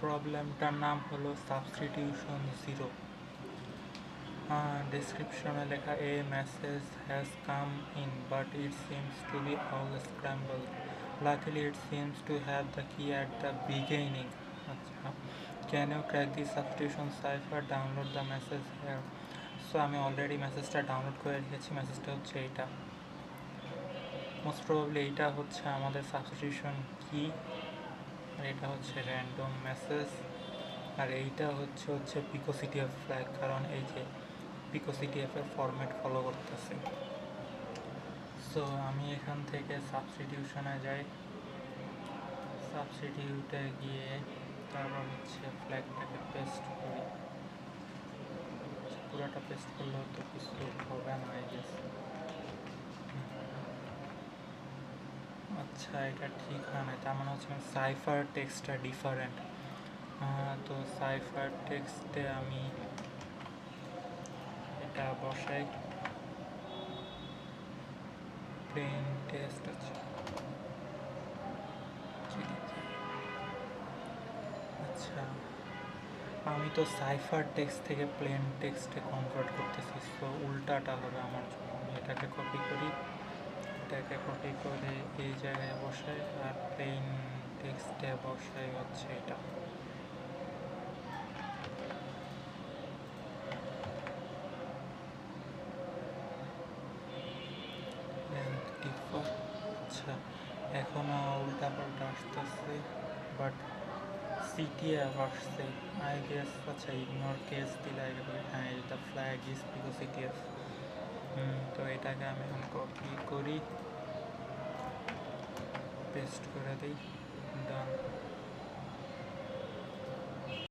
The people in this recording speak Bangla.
প্রবলেমটার নাম হলো সাবস্টিটিউশন জিরো। ডেসক্রিপশনে লেখা a message has come in but it seems to be all scrambled, luckily it seems to have the key at the beginning. আচ্ছা, can you crack the substitution cipher, download the message here. So আমি অলরেডি মেসেজটা ডাউনলোড করে রেখেছি। মেসেজটা হচ্ছে এইটা, মোস্ট প্রবাবলি এইটা হচ্ছে আমাদের সাবস্টিটিউশন কি, আর এটা হচ্ছে র্যান্ডম মেসেজ, আর এইটা হচ্ছে পিকোসিটিএফ ফ্ল্যাগ, কারণ এই যে পিকোসিটিএফ এর ফরম্যাট ফলো করতেছে। সো আমি এখান থেকে সাবস্টিটিউশনে যাই, সাবস্টিটিউটে গিয়ে তারপর হচ্ছে ফ্ল্যাগটাকে পেস্ট করি। পুরোটা পেস্ট করলেও তো কিছু হবে না, আই গেস। আচ্ছা, এটা ঠিক হয় না, তার মানে হচ্ছে সাইফার টেক্সটটা ডিফারেন্ট। তো সাইফার টেক্সটে আমি এটা বসাই, প্লেন টেক্সট। আচ্ছা, আমি তো সাইফার টেক্সট থেকে প্লেন টেক্সটে কনভার্ট করতেছি, সো উল্টাটা হবে আমার জন্য। আমি এটাকে কপি করি, এটাকে কপি করে এই জায়গায় বসাই, আর প্লেন টেক্সটে বসাই হচ্ছে এটা। আচ্ছা, এখনও উল্টা পাল্টা আসতেছে, বাট সিটিএফ আসছে, আই গেস। আচ্ছা, ইগনোর কেস দিলে হ্যাঁ, the flag is pico CTF. তো এটাকে আমি এখন কপি করি, পেস্ট করে দিই, ডান।